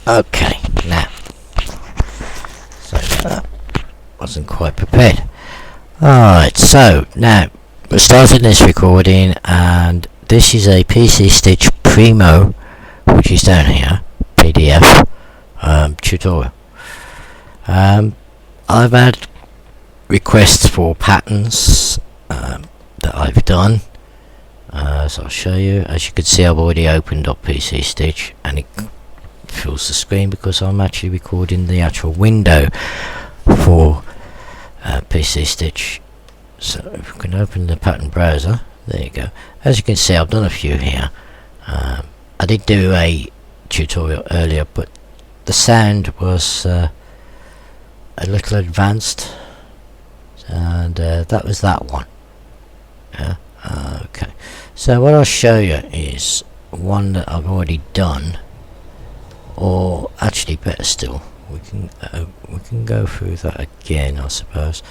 Okay, now, so that wasn't quite prepared. Alright, so now we're starting this recording, and this is a PC Stitch Primo, which is down here, PDF tutorial. I've had requests for patterns that I've done, so I'll show you. As you can see, I've already opened up PC Stitch, and it fills the screen because I'm actually recording the actual window for PC Stitch. So if we can open the pattern browser, there you go. As you can see, I've done a few here. I did do a tutorial earlier, but the sound was a little advanced, and that was that one. Yeah. Okay, so what I'll show you is one that I've already done, or actually better still, we can go through that again, I suppose,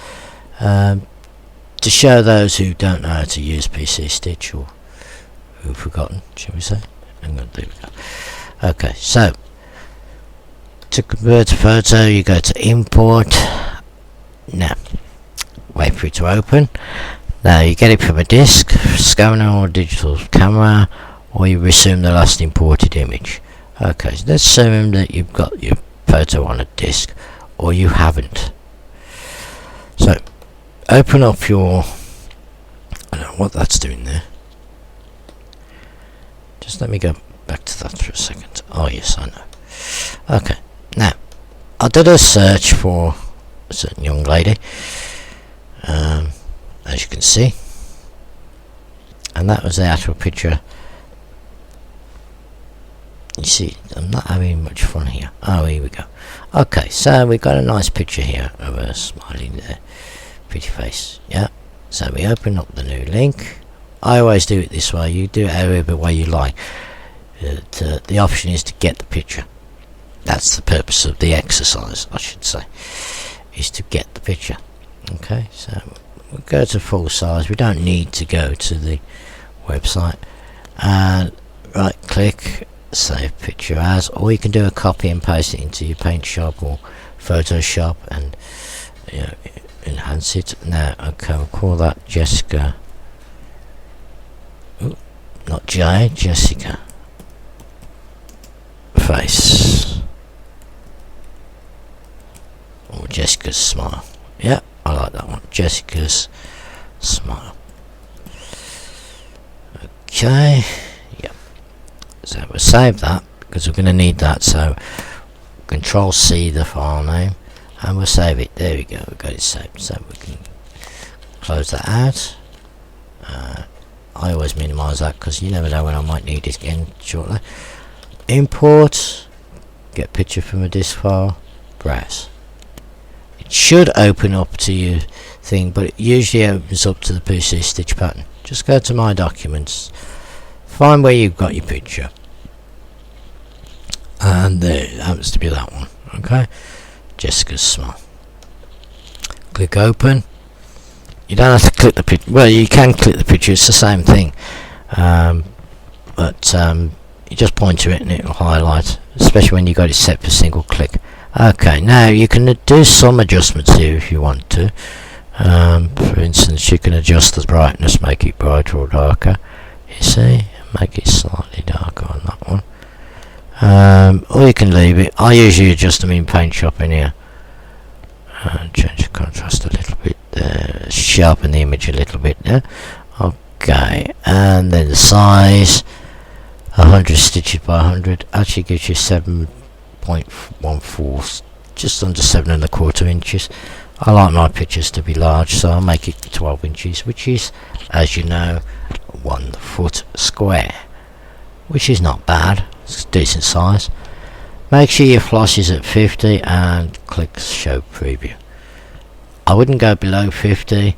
to show those who don't know how to use PC Stitch, or who've forgotten, shall we say. Hang on, there we go. Okay, so to convert a photo, you go to import. Now wait for it to open. Now you get it from a disk, scanner, or digital camera, or you resume the last imported image. Okay, so let's assume that you've got your photo on a disk, or you haven't. So open up your, I don't know what that's doing there. Just let me go back to that for a second. Oh yes, I know. Okay, now I did a search for a certain young lady, as you can see, and that was the actual picture. You see, I'm not having much fun here. Oh, here we go. Okay, so we've got a nice picture here of her smiling there, pretty face. Yeah, so we open up the new link. I always do it this way. You do it however way you like. The option is to get the picture. That's the purpose of the exercise, I should say, is to get the picture. Okay, so we'll go to full size. We don't need to go to the website, and right click, save picture as, or you can do a copy and paste it into your Paint Shop or Photoshop and, you know, enhance it. Now, okay, we'll call that Jessica. Ooh, not J, Jessica face, or Jessica's smile. Yeah, I like that one, Jessica's smile. Okay, yeah, so we'll save that because we're going to need that. So Control C the file name, and we'll save it. There we go, we've got it saved. So we can close that out. I always minimize that because you never know when I might need it again shortly. Import, get picture from a disk file, browse. It should open up to your thing, but it usually opens up to the PC Stitch pattern. Just go to My Documents, find where you've got your picture, and there it happens to be that one. Okay, Jessica's smile. Click open. You don't have to click the picture. Well, you can click the picture, it's the same thing, but you just point to it and it will highlight, especially when you got it set for single click. Okay, now you can do some adjustments here if you want to. For instance, you can adjust the brightness, make it brighter or darker. You see, make it slightly darker on that one. Or you can leave it. I usually adjust them in Paint Shop in here. Change the contrast a little bit there, sharpen the image a little bit there. Okay, and then the size, 100 stitches by 100 actually gives you 7.14, just under 7¼ inches. I like my pictures to be large, so I'll make it 12 inches, which is, as you know, 1 foot square, which is not bad. It's a decent size. Make sure your floss is at 50 and click show preview. I wouldn't go below 50,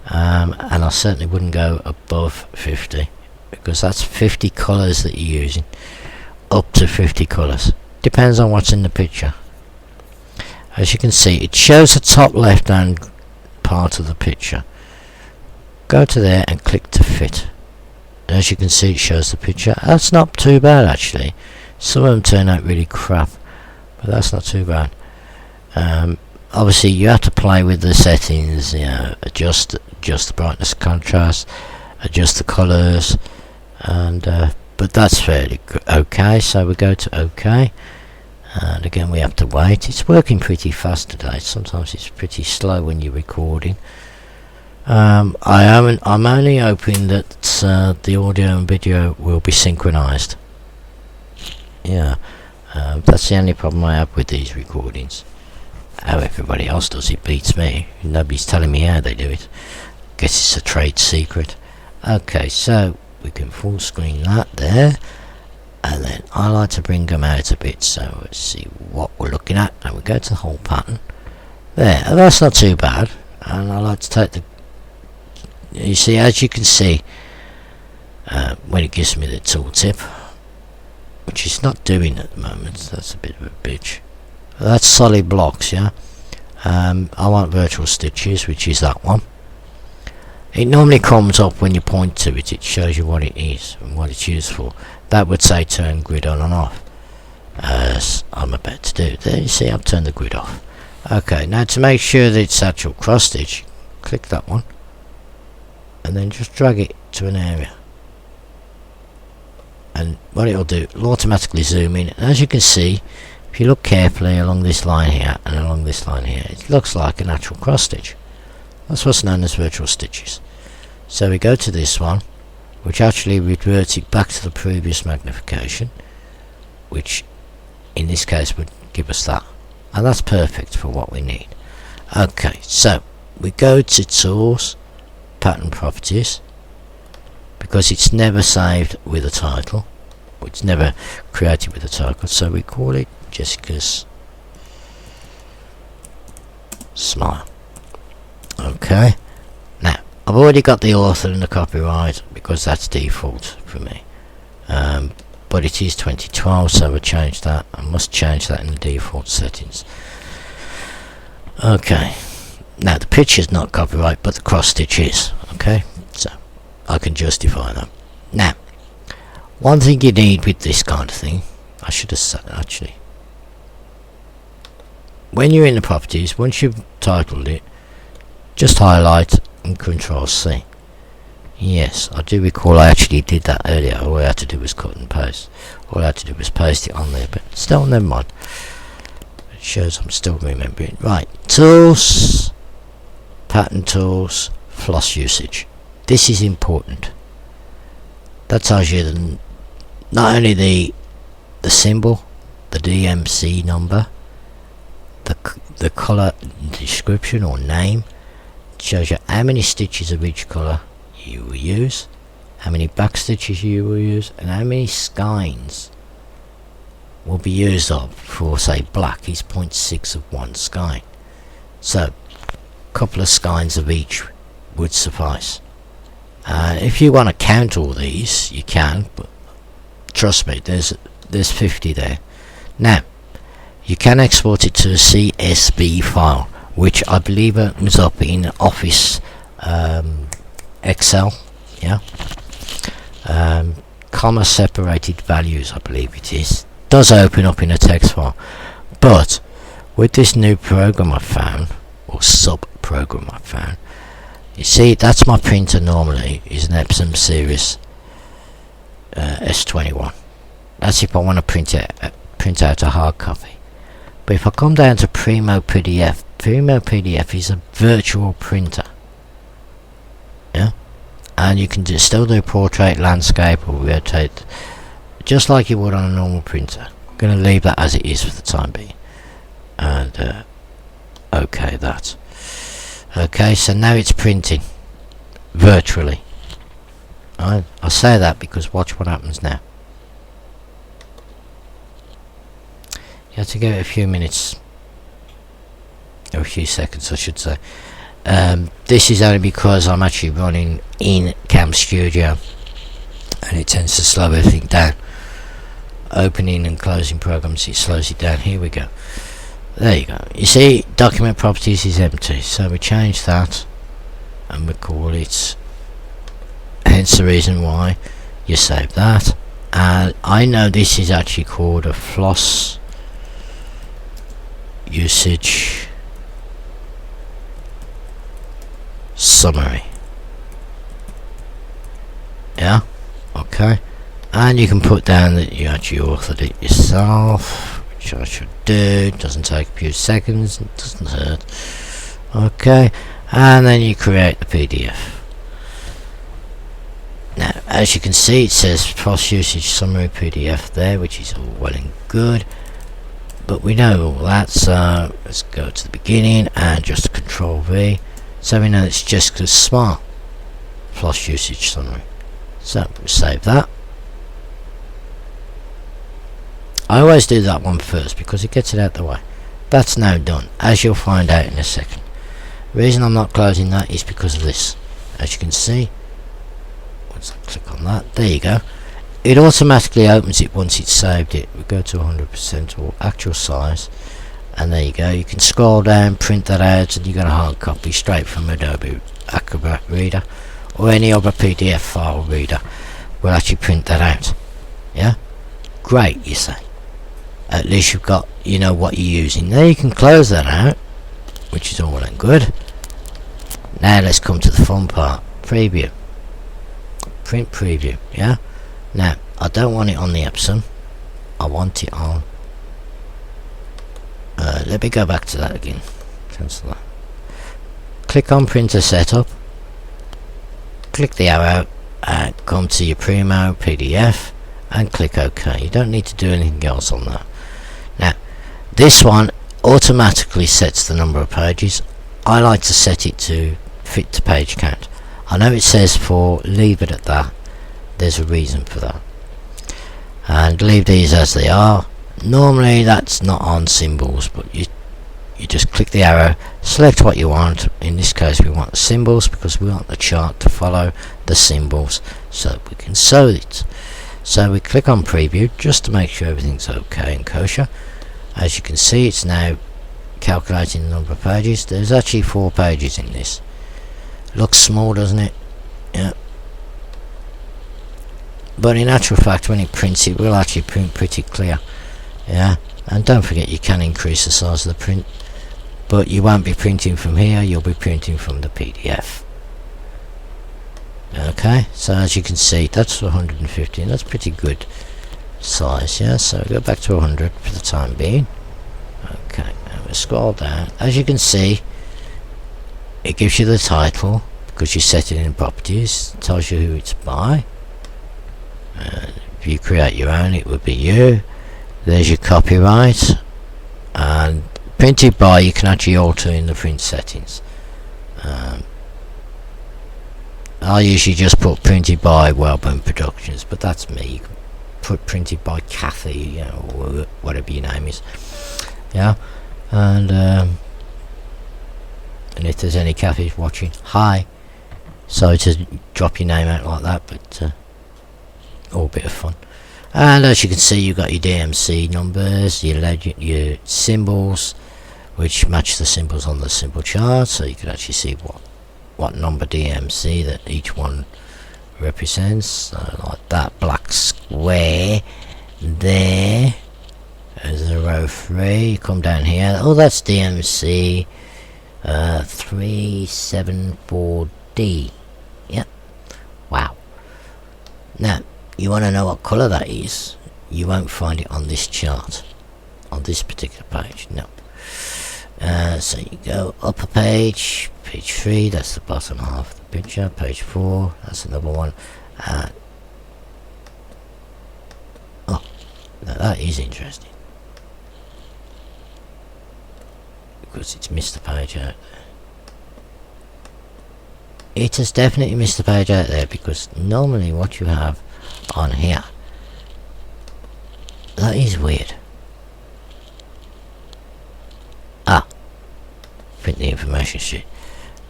and I certainly wouldn't go above 50, because that's 50 colours that you're using, up to 50 colours. Depends on what's in the picture. As you can see, it shows the top left hand part of the picture. Go to there and click to fit. As you can see, it shows the picture. That's not too bad actually. Some of them turn out really crap, but that's not too bad. Obviously you have to play with the settings, you know, adjust the brightness, contrast, adjust the colours, and but that's fairly okay. So we go to OK, and again we have to wait. It's working pretty fast today. Sometimes it's pretty slow when you're recording. I'm only hoping that the audio and video will be synchronized. Yeah, that's the only problem I have with these recordings. How everybody else does it beats me. Nobody's telling me how they do it. Guess it's a trade secret. Okay, so we can full screen that there, and then I like to bring them out a bit, so let's see what we're looking at, and we go to the whole pattern there. And that's not too bad. And I like to take the, you see, as you can see, when it gives me the tooltip, which it's not doing at the moment, that's a bit of a bitch. That's solid blocks, yeah. I want virtual stitches, which is that one. It normally comes up when you point to it. It shows you what it is and what it's used for. That would say turn grid on and off, as I'm about to do. There you see I've turned the grid off. Okay, now to make sure that it's actual cross stitch, click that one and then just drag it to an area, and what it'll do, it'll automatically zoom in. And as you can see, if you look carefully along this line here and along this line here, it looks like an actual cross stitch. That's what's known as virtual stitches. So we go to this one, which actually reverts it back to the previous magnification, which in this case would give us that, and that's perfect for what we need. Okay, so we go to Tools, Pattern Properties, because it's never saved with a title, it's never created with a title, so we call it Jessica's Smile. Okay, now I've already got the author and the copyright because that's default for me, but it is 2012, so we'll change that. I must change that in the default settings. Okay, now the picture's not copyright, but the cross stitch is. Okay, so I can justify that. Now, one thing you need with this kind of thing, I should have said actually, when you're in the properties, once you've titled it, just highlight and Control C. Yes, I do recall I actually did that earlier. All I had to do was cut and paste. All I had to do was paste it on there, but still, never mind. It shows I'm still remembering. Right, Tools, Pattern Tools, Floss Usage. This is important. That tells you not only the symbol, the DMC number, the colour description or name. It shows you how many stitches of each colour you will use, how many back stitches you will use, and how many skeins will be used of. For say black is 0.6 of one skein, so a couple of skeins of each would suffice. If you want to count all these, you can, but trust me, there's 50 there. Now you can export it to a CSV file, which I believe opens up in Office Excel, yeah. Comma separated values, I believe it is. Does open up in a text file, but with this new program I found, or sub program I found, you see that's my printer normally is an Epson Series S21. That's if I want to print out a hard copy. But if I come down to PrimoPDF, PrimoPDF is a virtual printer, yeah, and you can still do portrait, landscape, or rotate, just like you would on a normal printer. I'm going to leave that as it is for the time being, and okay that. Okay, so now it's printing virtually. I say that because watch what happens now. You have to give it a few minutes, or a few seconds I should say. This is only because I'm actually running in Cam Studio and it tends to slow everything down. Opening and closing programs, it slows it down. Here we go. There you go. You see, document properties is empty, so we change that and we call it, hence the reason why you save that and I know this is actually called a floss usage summary. Yeah, okay. And you can put down that you actually authored it yourself, which I should do. It doesn't take a few seconds, it doesn't hurt. Okay, and then you create the PDF. Now, as you can see, it says Floss usage summary PDF there, which is all well and good, but we know all that, so let's go to the beginning and just Control V, so we know it's just a smart Floss usage summary. So we'll save that. I always do that one first because it gets it out the way. That's now done, as you'll find out in a second. The reason I'm not closing that is because of this. As you can see, once I click on that, there you go. It automatically opens it once it's saved it. We go to 100% or actual size, and there you go. You can scroll down, print that out, and you get a hard copy straight from Adobe Acrobat Reader or any other PDF file reader. Will actually print that out. Yeah, great, you say. At least you've got, you know what you're using. Now you can close that out, which is all well and good. Now let's come to the fun part. Preview. Print preview. Yeah. Now I don't want it on the Epson. I want it on. Let me go back to that again. Cancel that. Click on printer setup. Click the arrow and come to your Primo PDF and click OK. You don't need to do anything else on that. Now this one automatically sets the number of pages. I like to set it to fit to page count. I know it says for leave it at that. There's a reason for that, and leave these as they are. Normally that's not on symbols, but you just click the arrow, select what you want. In this case we want the symbols because we want the chart to follow the symbols so we can sew it. So we click on preview just to make sure everything's okay and kosher. As you can see, it's now calculating the number of pages. There's actually 4 pages in this. Looks small, doesn't it? Yeah. But in actual fact, when it prints, it will actually print pretty clear. Yeah. And don't forget, you can increase the size of the print, but you won't be printing from here. You'll be printing from the PDF. Okay. So as you can see, that's 150, and that's pretty good size. Yeah. So go back to 100 for the time being. Okay. And we'll scroll down. As you can see, it gives you the title because you set it in properties. It tells you who it's by. If you create your own, it would be you. There's your copyright, and printed by you can actually alter in the print settings. I usually just put printed by Wellburn Productions, but that's me. You can put printed by Kathy, you know, or whatever your name is. Yeah, and if there's any Kathys watching, hi. Sorry to drop your name out like that, but all a bit of fun. And as you can see, you've got your DMC numbers, your legend, your symbols, which match the symbols on the symbol chart, so you can actually see what number DMC that each one represents. Like that black square there as a row 3. You come down here. Oh, that's DMC 374D. Yep. Wow. Now you want to know what colour that is. You won't find it on this chart, on this particular page. No. So you go upper page, page 3, that's the bottom half of the picture. Page 4, that's another one. Oh, now that is interesting, because it's missed the page out there. It has definitely missed the page out there, because normally what you have on here, that is weird. Print the information sheet.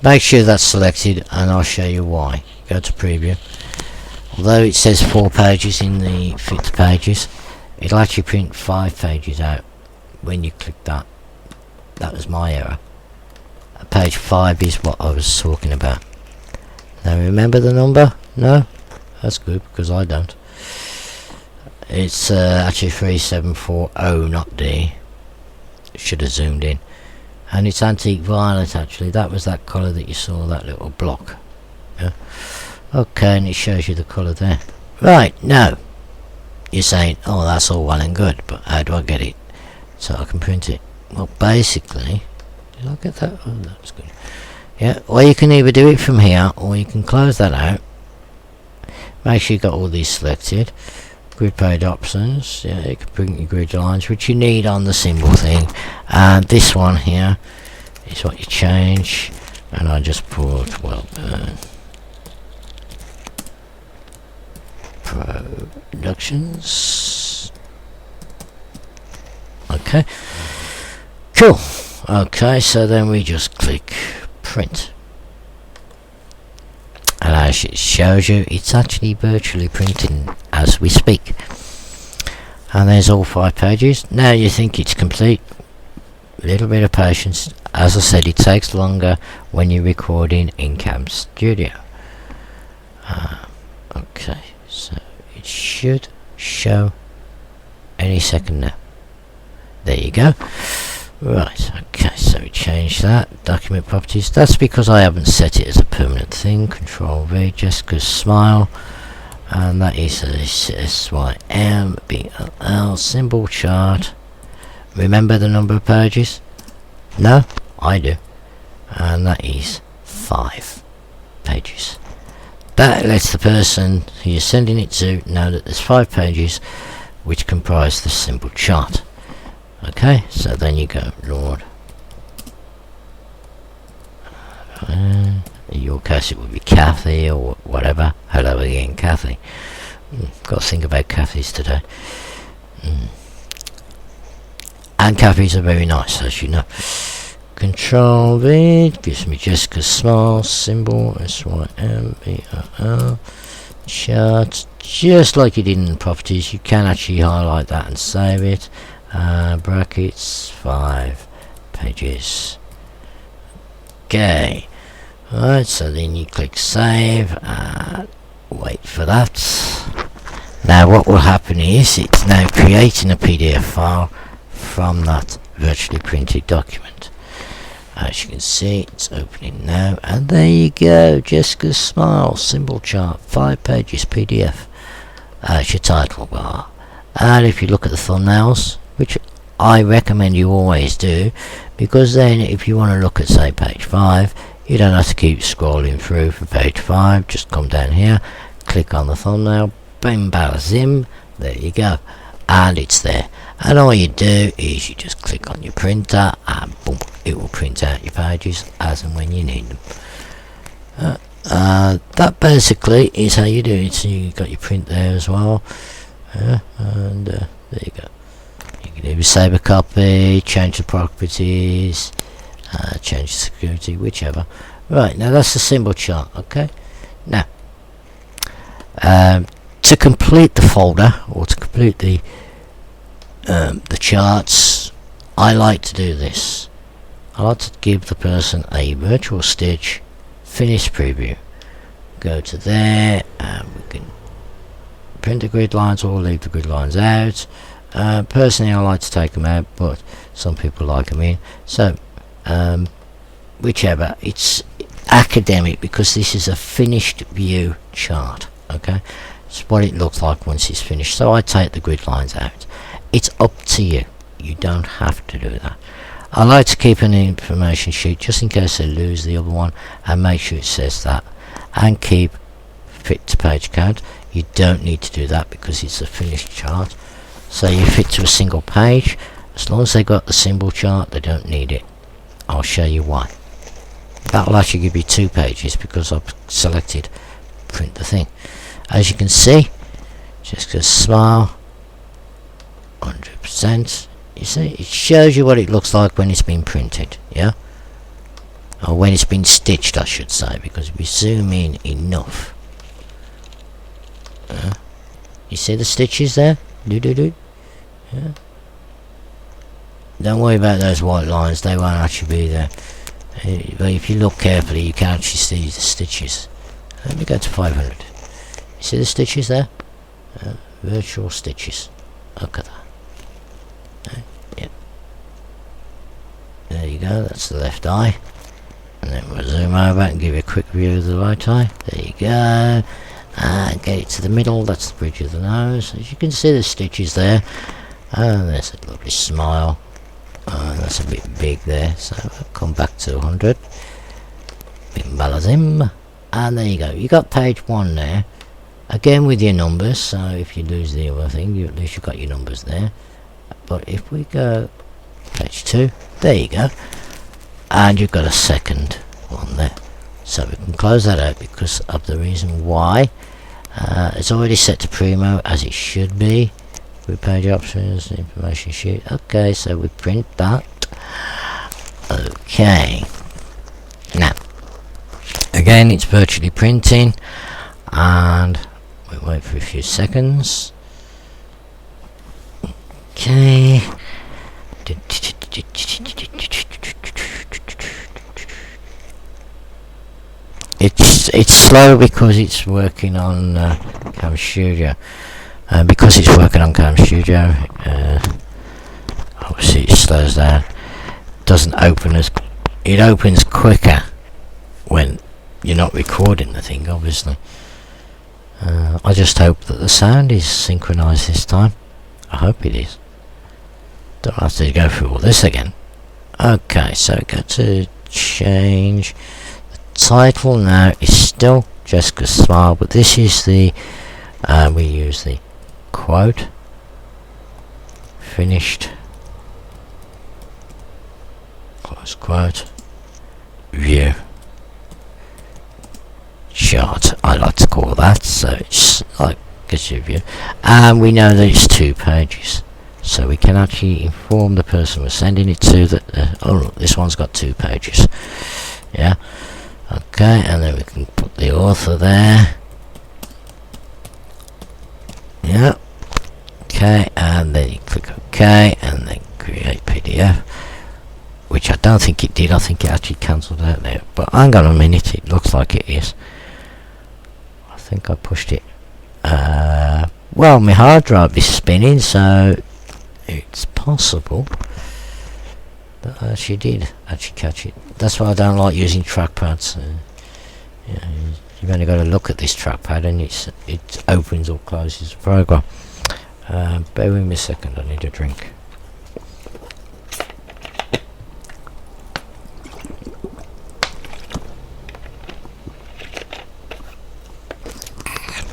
Make sure that's selected, and I'll show you why. Go to preview. Although it says 4 pages in the fit to pages, it'll actually print 5 pages out when you click that. That was my error. Page 5 is what I was talking about. Now remember the number? No? That's good, because I don't. It's actually 3740, not D. Should have zoomed in. And it's antique violet actually. That was that colour that you saw, that little block. Yeah. Okay, and it shows you the colour there. Right, now you're saying, oh, that's all well and good, but how do I get it so I can print it? Well, basically, did I get that? Oh, that's good. Yeah, or you can either do it from here, or you can close that out. Make sure you got all these selected. Grid page options, yeah, you can print your grid lines, which you need on the symbol thing. And this one here is what you change. And I just put, well, productions. Okay, cool. Okay, so then we just click print, and as it shows you, it's actually virtually printing as we speak. And there's all 5 pages. Now you think it's complete. A little bit of patience. As I said, it takes longer when you're recording in Cam Studio. Okay, so it should show any second now. There you go. Right, okay, so we change that. Document properties. That's because I haven't set it as a permanent thing. Control V, Jessica's smile. And that is a SYMBLL symbol chart. Remember the number of pages? No? I do. And that is 5 pages. That lets the person who you're sending it to know that there's 5 pages which comprise the symbol chart. Okay, so then you go, Lord. In your case it would be Kathy or whatever. Hello again, Kathy. Got to think about Kathys today. And Kathys are very nice, as you know. Control V gives me Jessica's smile symbol, SYMBLL chart, just like you did in properties. You can actually highlight that and save it. Brackets, 5 pages. Okay. Alright, so then you click save and wait for that. Now what will happen is it's now creating a PDF file from that virtually printed document. As you can see, it's opening now, and there you go, Jessica's smile symbol chart, 5 pages PDF. That's your title bar. And if you look at the thumbnails, which I recommend you always do, because then if you want to look at, say, page 5, you don't have to keep scrolling through for page 5. Just come down here, click on the thumbnail, bim bada zim, there you go, and it's there. And all you do is you just click on your printer and boom, it will print out your pages as and when you need them. That basically is how you do it. So you got your print there as well, and there you go. You can either save a copy, change the properties, change the security, whichever. Right, now that's the symbol chart. Okay, now to complete the folder, or to complete the charts, I like to do this. I like to give the person a virtual stitch finish preview. Go to there, and we can print the grid lines or leave the grid lines out. Personally, I like to take them out, but some people like them in. So whichever, it's academic because this is a finished view chart. Okay, it's what it looks like once it's finished. So I take the grid lines out. It's up to you. You don't have to do that. I like to keep an information sheet just in case I lose the other one, and make sure it says that, and keep fit to page count. You don't need to do that because it's a finished chart. So you fit to a single page. As long as they got the symbol chart, they don't need it. I'll show you why. That'll actually give you 2 pages because I've selected print the thing. As you can see, just go smile 100%. You see, it shows you what it looks like when it's been printed, yeah, or when it's been stitched, I should say, because if we zoom in enough, you see the stitches there. Yeah. Don't worry about those white lines, they won't actually be there. But if you look carefully, you can actually see the stitches. Let me go to 500. You see the stitches there? virtual stitches. Look at that. Yep. There you go, that's the left eye. And then we'll zoom over and give you a quick view of the right eye. There you go. And get it to the middle, that's the bridge of the nose. As you can see, the stitches there. And there's a lovely smile. That's a bit big there, so I'll come back to 100. Bimbalazim. And there you go. You got page 1 there. Again with your numbers, so if you lose the other thing, at least you've got your numbers there. But if we go page 2, there you go. And you've got a second one there. So we can close that out because of the reason why. It's already set to Primo as it should be. With page options, information sheet. Okay, so we print that. Okay. Now, again, it's virtually printing, and we wait for a few seconds. Okay. It's slow because it's working on Cam Studio. Because it's working on Cam Studio, obviously it slows down. Doesn't open as it opens quicker when you're not recording the thing, obviously. I just hope that the sound is synchronized this time. I hope it is. Don't have to go through all this again. Okay, so go to change. The title now is still Jessica's Smile, but this is the we use the quote finished close quote view chart, I like to call that, so it's like gives you a view, and we know that it's 2 pages, so we can actually inform the person we're sending it to that oh look, this one's got 2 pages. Yeah, okay, and then we can put the author there. Yeah, okay, and then you click OK and then create PDF, which I don't think it did. I think it actually cancelled out there, but hang on a minute, it looks like it is. I think I pushed it. Well, my hard drive is spinning, so it's possible that I actually did catch it. That's why I don't like using trackpads. Yeah, you've only got to look at this trackpad and it opens or closes the program. Bear with me a second, I need a drink.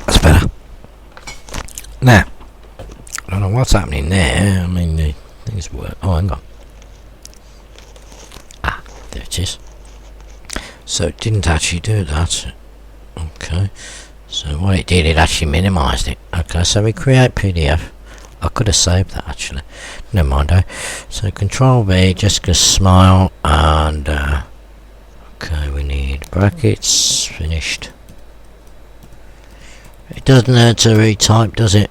That's better. Now, I don't know what's happening there. I mean, the things work. Oh, hang on. Ah, there it is. So it didn't actually do that. Okay, so what it did, it actually minimized it. Okay, so we create PDF. I could have saved that actually. Never mind though. So Control V, Jessica's Smile, and okay, we need brackets, finished. It doesn't hurt to retype, does it?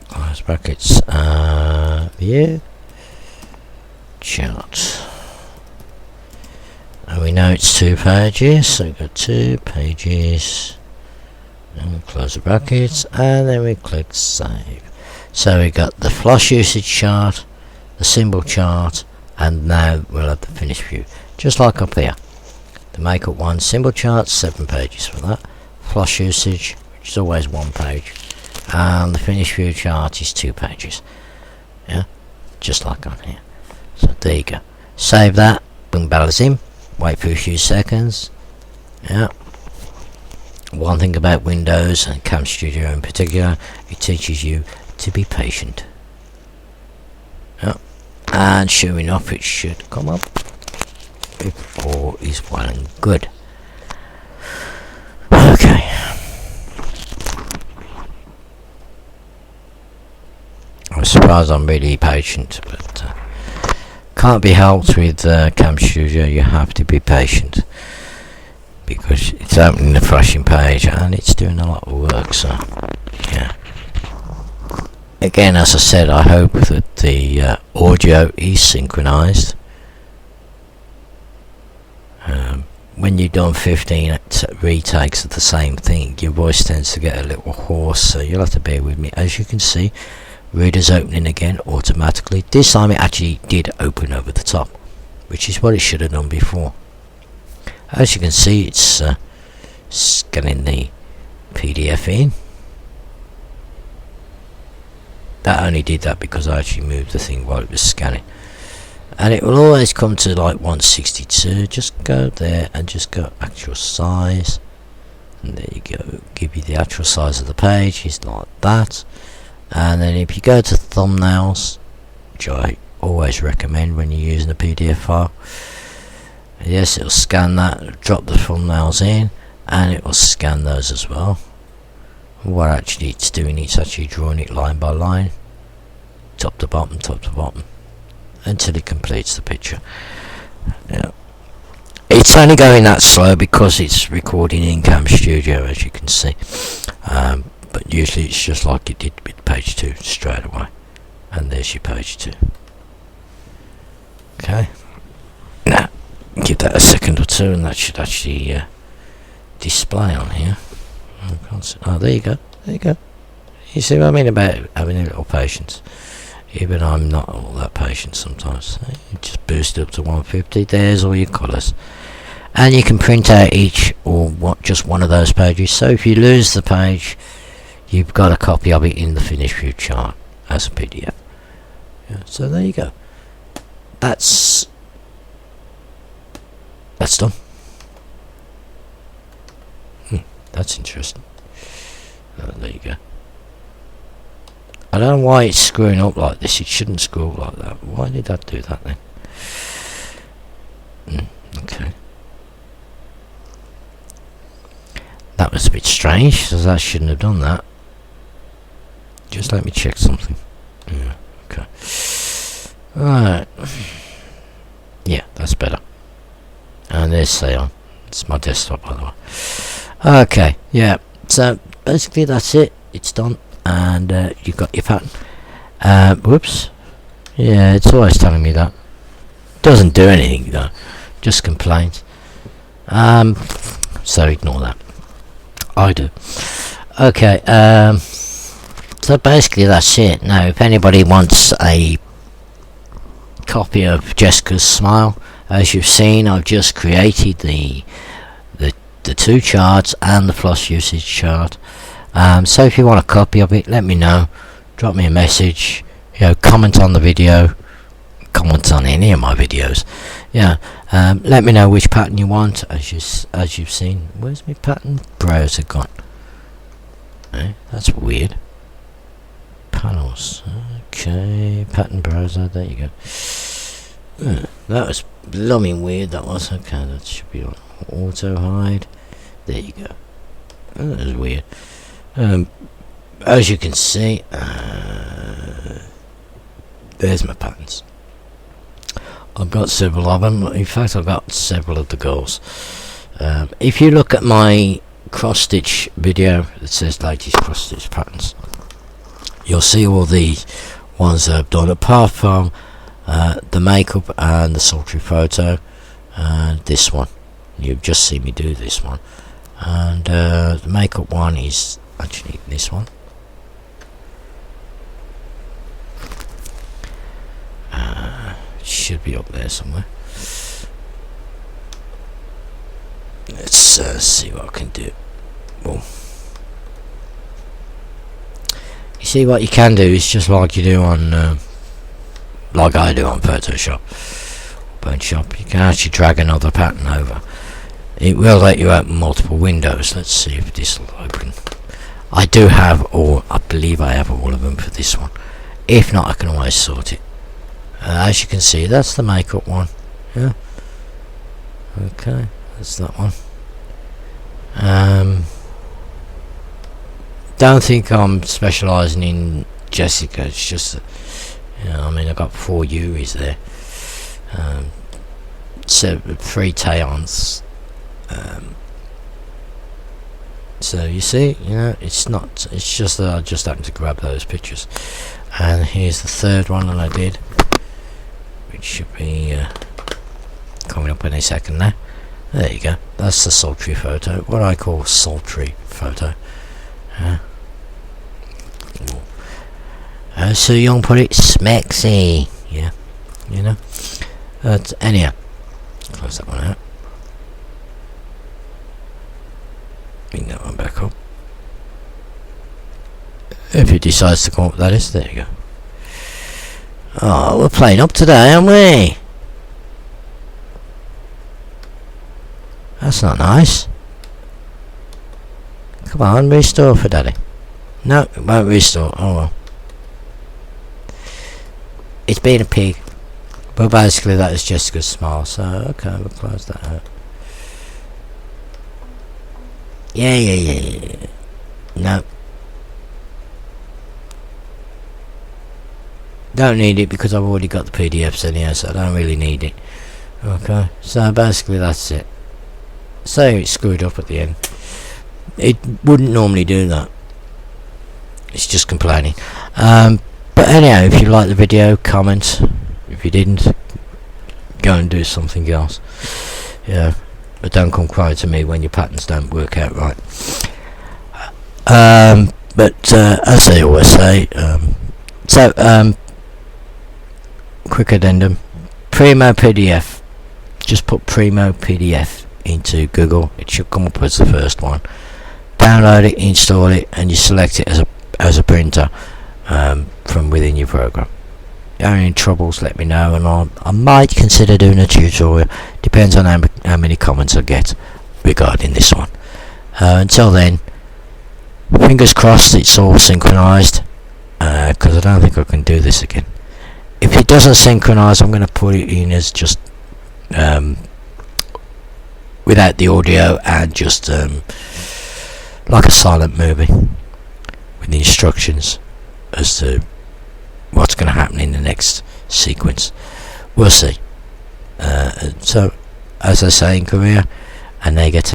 Close brackets, view, chart. And we know it's 2 pages, so we've got 2 pages. And we close the brackets, and then we click save. So we got the Floss usage chart, the symbol chart, and now we'll have the finished view. Just like up here. The makeup one, symbol chart, 7 pages for that. Floss usage, which is always 1 page. And the finished view chart is 2 pages. Yeah, just like on here. So there you go. Save that, boom, balance in. Wait for a few seconds. Yeah. One thing about Windows and Cam Studio in particular, it teaches you to be patient. Yeah. And sure enough, it should come up if all is well and good. Okay. I suppose I'm really patient, but can't be helped with Cam Studio. You have to be patient because it's opening the flashing page and it's doing a lot of work. So yeah, again, as I said, I hope that the audio is synchronized when you've done 15 retakes of the same thing, your voice tends to get a little hoarse, so you'll have to bear with me. As you can see, reader's opening again automatically. This time it actually did open over the top, which is what it should have done before. As you can see, it's scanning the PDF in. That only did that because I actually moved the thing while it was scanning. And it will always come to like 162. Just go there and just go actual size, and there you go, give you the actual size of the page. It's like that. And then if you go to thumbnails, which I always recommend when you're using a PDF file, yes, it'll scan that, drop the thumbnails in, and it will scan those as well. What actually it's doing, it's actually drawing it line by line, top to bottom, until it completes the picture. Yeah. It's only going that slow because it's recording in Cam Studio, as you can see, but usually it's just like it did with page 2 straight away. And there's your page 2. Okay, now give that a second or two and that should actually display on here. Oh, there you go, you see what I mean about having a little patience. Even I'm not all that patient sometimes. You just boost it up to 150. There's all your colours, and you can print out each or just one of those pages. So if you lose the page, you've got a copy of it in the finished view chart as a PDF. Yeah, so there you go. That's done. That's interesting. There you go. I don't know why it's screwing up like this. It shouldn't screw up like that. Why did that do that then? Okay. That was a bit strange, because I shouldn't have done that. Just let me check something. Yeah, okay. Alright. Yeah, that's better. And there's Seon. It's my desktop, by the way. Okay, yeah. So, basically that's it. It's done. And you've got your pattern. Whoops. Yeah, it's always telling me that. Doesn't do anything though. Just complains. So ignore that. I do. Okay. So basically that's it. Now, if anybody wants a copy of Jessica's Smile, as you've seen, I've just created the 2 charts and the floss usage chart. So if you want a copy of it, let me know. Drop me a message. Comment on the video. Comment on any of my videos. Yeah. Let me know which pattern you want. As you've seen, where's my pattern browser gone? That's weird. Panels. Okay. Pattern browser. There you go. That was blooming weird. That was okay. That should be on auto hide. There you go. That was weird. As you can see, there's my patterns. I've got several of them. In fact, I've got several of the goals. If you look at my cross stitch video that says latest cross stitch patterns, you'll see all the ones that I've done, apart from the makeup and the sultry photo, and this one. You've just seen me do this one, and the makeup one is actually this one. Should be up there somewhere. Let's see what I can do. Boom. You see, what you can do is just like you do on like I do on Photoshop, you can actually drag another pattern over. It will let you open multiple windows. Let's see if this will open. I do have all, I believe I have all of them for this one. If not, I can always sort it. As you can see, that's the makeup one. Yeah. Okay, that's that one. Don't think I'm specialising in Jessica. It's just that, I mean, I've got 4 Uris there. So 3 Tayons. So you see, it's not. It's just that I just happened to grab those pictures. And here's the 3rd one that I did, which should be coming up any second now. There you go. That's the sultry photo. What I call sultry photo. So young put it smexy. Yeah, you know. But anyhow, close that one out. Bring that one back up. If it decides to come up, that is. There you go. Oh, we're playing up today, aren't we? That's not nice. Come on, restore for daddy. No, it won't restore. Oh well. It's been a pig. But basically that is Jessica's smile, so okay, we'll close that out. Yeah. No. Don't need it because I've already got the PDFs anyhow, so I don't really need it. Okay, so basically that's it. So it's screwed up at the end. It wouldn't normally do that. It's just complaining. But anyhow, if you like the video, comment. If you didn't, go and do something else. Yeah, but don't come cry to me when your patterns don't work out right. But as I always say, quick addendum: PrimoPDF. Just put PrimoPDF into Google. It should come up as the first one. Download it, install it, and you select it as a printer from within your program. If you're in troubles, let me know, and I might consider doing a tutorial. Depends on how many comments I get regarding this one. Until then, fingers crossed it's all synchronized, because I don't think I can do this again. If it doesn't synchronize, I'm going to put it in as just without the audio and just like a silent movie with the instructions as to what's going to happen in the next sequence. We'll see. So as I say in Korea, and they get